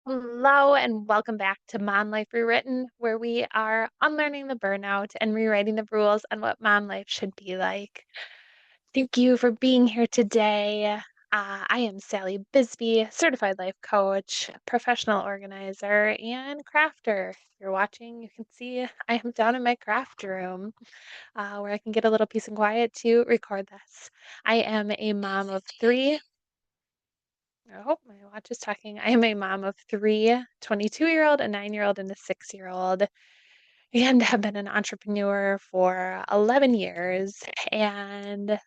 Hello and welcome back to Mom Life Rewritten, where we are unlearning the burnout and rewriting the rules on what mom life should be like. Thank you for being here today. I am Sally Bisbee, certified life coach, professional organizer, and crafter. If you're watching, you can see I am down in my craft room where I can get a little peace and quiet to record this. I am a mom of three. Oh, my watch is talking. I am a mom of three, 22-year-old, a 9-year-old, and a 6-year-old, and have been an entrepreneur for 11 years and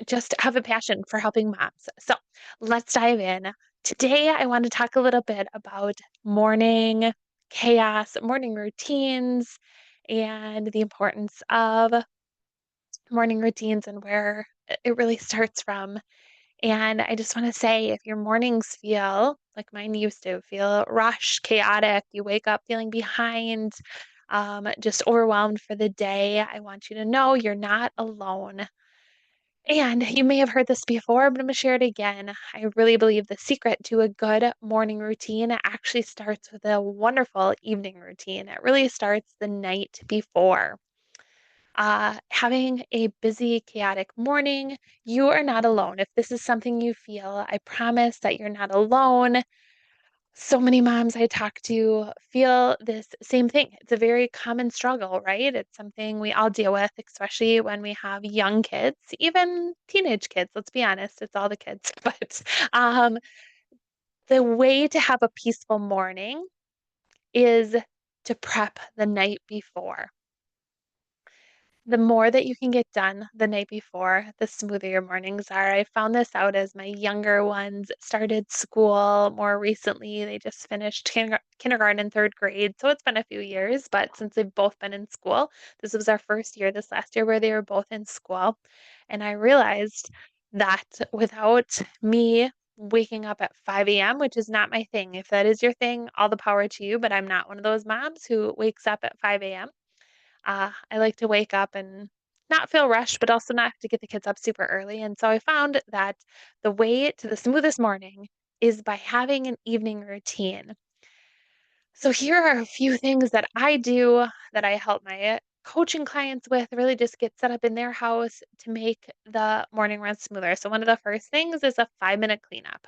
just have a passion for helping moms. So let's dive in. Today, I want to talk a little bit about morning chaos, morning routines, and the importance of morning routines and where it really starts from. And I just want to say if your mornings feel like mine used to feel rushed, chaotic, you wake up feeling behind, just overwhelmed for the day, I want you to know you're not alone. And you may have heard this before, but I'm going to share it again. I really believe the secret to a good morning routine actually starts with a wonderful evening routine. It really starts the night before. Having a busy, chaotic morning, you are not alone. If this is something you feel, I promise that you're not alone. So many moms I talk to feel this same thing. It's a very common struggle, right? It's something we all deal with, especially when we have young kids, even teenage kids. Let's be honest, it's all the kids. But um, the way to have a peaceful morning is to prep the night before. The more that you can get done the night before, the smoother your mornings are. I found this out as my younger ones started school more recently. They just finished kindergarten and third grade. So it's been a few years, but since they've both been in school, this was our first year this last year where they were both in school. And I realized that without me waking up at 5 a.m., which is not my thing. If that is your thing, all the power to you, but I'm not one of those moms who wakes up at 5 a.m. I like to wake up and not feel rushed, but also not have to get the kids up super early. And so I found that the way to the smoothest morning is by having an evening routine. So here are a few things that I do that I help my coaching clients with, really just get set up in their house to make the morning run smoother. So one of the first things is a 5-minute cleanup.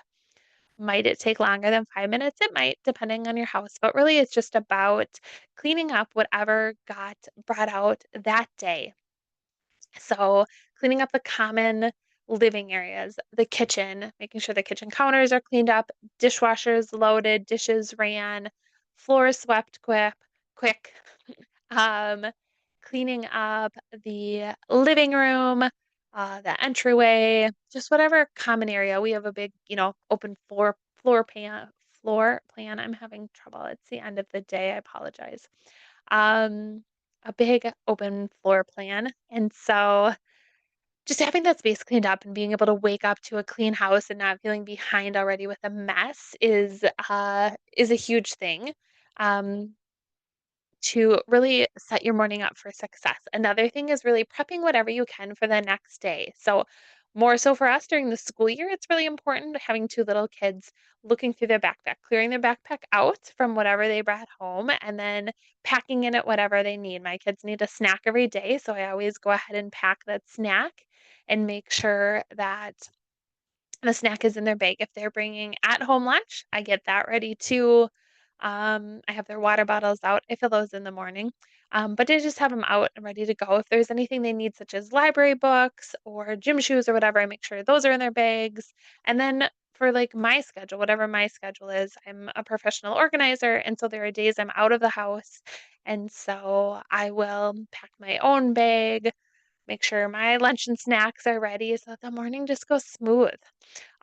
Might it take longer than 5 minutes? It might, depending on your house, but really it's just about cleaning up whatever got brought out that day. So, cleaning up the common living areas, the kitchen, making sure the kitchen counters are cleaned up, dishwashers loaded, dishes ran, floors swept quick. Um, Cleaning up the living room, the entryway, just whatever common area. We have a big, open floor plan. I'm having trouble. It's the end of the day. I apologize. Um, a big open floor plan. And so just having that space cleaned up and being able to wake up to a clean house and not feeling behind already with a mess is a huge thing. Um, to really set your morning up for success. Another thing is really prepping whatever you can for the next day. So, more so for us during the school year, it's really important having two little kids looking through their backpack, clearing their backpack out from whatever they brought home, and then packing in it whatever they need. My kids need a snack every day, so I always go ahead and pack that snack and make sure that the snack is in their bag. If they're bringing at home lunch, I get that ready too. I have their water bottles out. I fill those in the morning. But I just have them out and ready to go. If there's anything they need, such as library books or gym shoes or whatever, I make sure those are in their bags. And then for like my schedule, whatever my schedule is, I'm a professional organizer. And so there are days I'm out of the house. And so I will pack my own bag, make sure my lunch and snacks are ready so that the morning just goes smooth.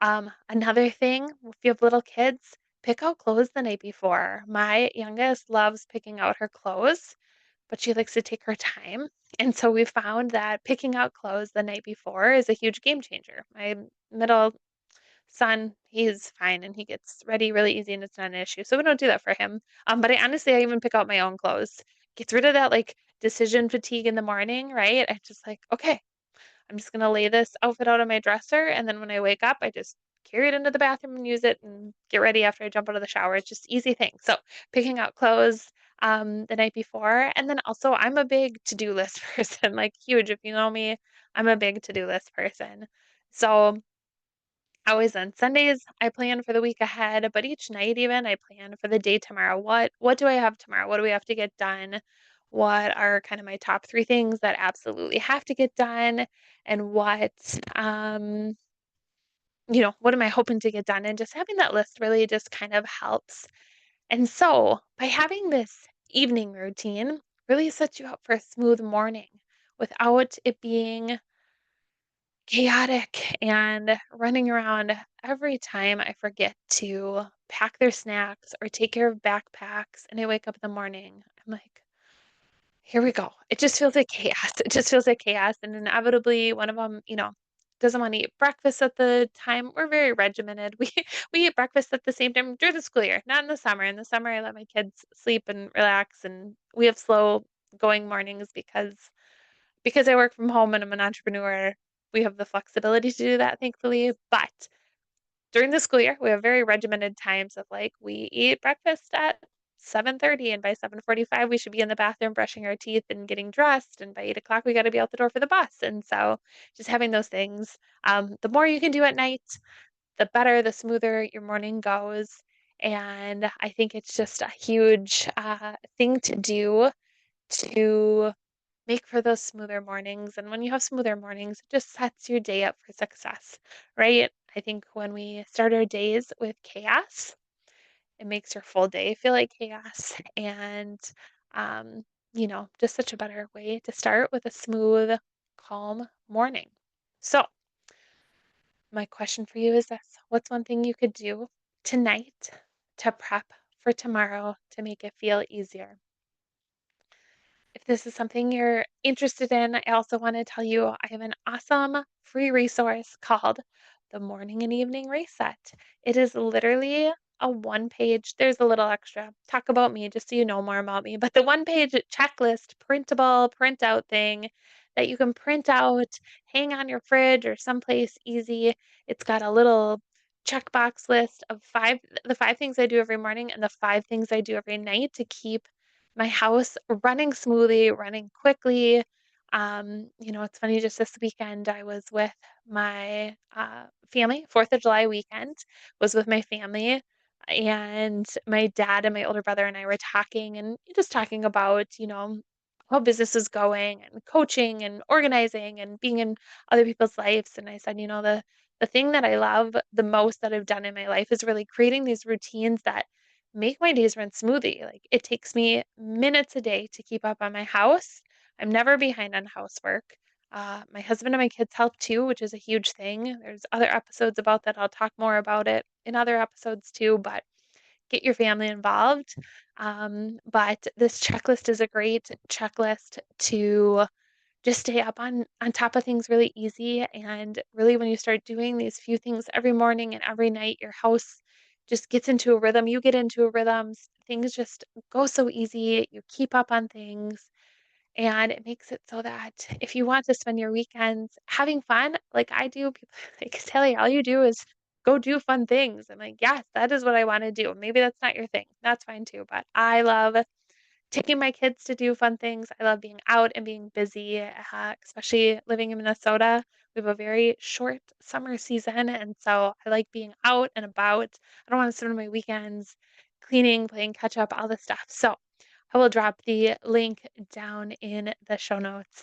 Another thing, if you have little kids, pick out clothes the night before. My youngest loves picking out her clothes, but she likes to take her time. And so we found that picking out clothes the night before is a huge game changer. My middle son, he's fine and he gets ready really easy and it's not an issue. So we don't do that for him. But I even pick out my own clothes. Gets rid of that like decision fatigue in the morning, right? I just like, okay, I'm just gonna lay this outfit out on my dresser, and then when I wake up, I just carry it into the bathroom and use it and get ready after I jump out of the shower. It's just easy things. So picking out clothes the night before. And then also I'm a big to-do list person, like huge. If you know me, I'm a big to-do list person. So always on Sundays, I plan for the week ahead, but each night even I plan for the day tomorrow. What do I have tomorrow? What do we have to get done? What are kind of my top 3 things that absolutely have to get done? And what am I hoping to get done? And just having that list really just kind of helps. And so by having this evening routine really sets you up for a smooth morning without it being chaotic and running around every time I forget to pack their snacks or take care of backpacks and I wake up in the morning. I'm like, here we go. It just feels like chaos. It just feels like chaos. And inevitably one of them, doesn't want to eat breakfast at the time. We're very regimented. We eat breakfast at the same time during the school year, not in the summer. In the summer I let my kids sleep and relax and we have slow going mornings because I work from home and I'm an entrepreneur, we have the flexibility to do that, thankfully. But during the school year, we have very regimented times of like we eat breakfast at 7:30, and by 7:45 we should be in the bathroom brushing our teeth and getting dressed, and by 8 o'clock we got to be out the door for the bus. And so just having those things, the more you can do at night, the better, the smoother your morning goes. And I think it's just a huge thing to do to make for those smoother mornings. And when you have smoother mornings, it just sets your day up for success, right? I think when we start our days with chaos, it makes your full day feel like chaos. And, just such a better way to start with a smooth, calm morning. So, my question for you is this: what's one thing you could do tonight to prep for tomorrow to make it feel easier? If this is something you're interested in, I also want to tell you I have an awesome free resource called the Morning and Evening Reset. It is literally a one page, there's a little extra talk about me just so you know more about me, but the one page checklist, printable, printout thing that you can print out, hang on your fridge or someplace easy. It's got a little checkbox list of the 5 things I do every morning and the 5 things I do every night to keep my house running smoothly, running quickly. It's funny, just this weekend, I was with my family, 4th of July weekend, was with my family. And my dad and my older brother and I were talking and just talking about, how business is going and coaching and organizing and being in other people's lives. And I said, the thing that I love the most that I've done in my life is really creating these routines that make my days run smoothly. Like it takes me minutes a day to keep up on my house. I'm never behind on housework. My husband and my kids help too, which is a huge thing. There's other episodes about that. I'll talk more about it in other episodes too, but get your family involved. But this checklist is a great checklist to just stay up on top of things really easy. And really, when you start doing these few things every morning and every night, your house just gets into a rhythm. You get into a rhythm. Things just go so easy. You keep up on things. And it makes it so that if you want to spend your weekends having fun, like I do, people are like, Sally, all you do is go do fun things. I'm like, yes, that is what I want to do. Maybe that's not your thing. That's fine too. But I love taking my kids to do fun things. I love being out and being busy, especially living in Minnesota. We have a very short summer season, and so I like being out and about. I don't want to spend my weekends cleaning, playing catch up, all this stuff. So I will drop the link down in the show notes.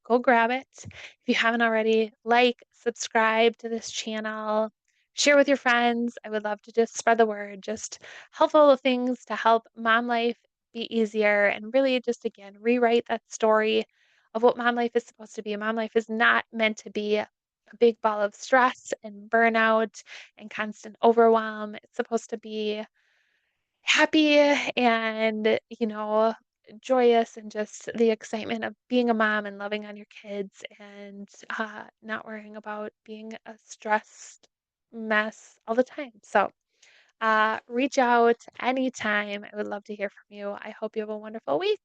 Go grab it. If you haven't already, like, subscribe to this channel, share with your friends. I would love to just spread the word, just helpful things to help mom life be easier and really just again rewrite that story of what mom life is supposed to be. Mom life is not meant to be a big ball of stress and burnout and constant overwhelm. It's supposed to be happy and, joyous and just the excitement of being a mom and loving on your kids and not worrying about being a stressed mess all the time. So, reach out anytime. I would love to hear from you. I hope you have a wonderful week.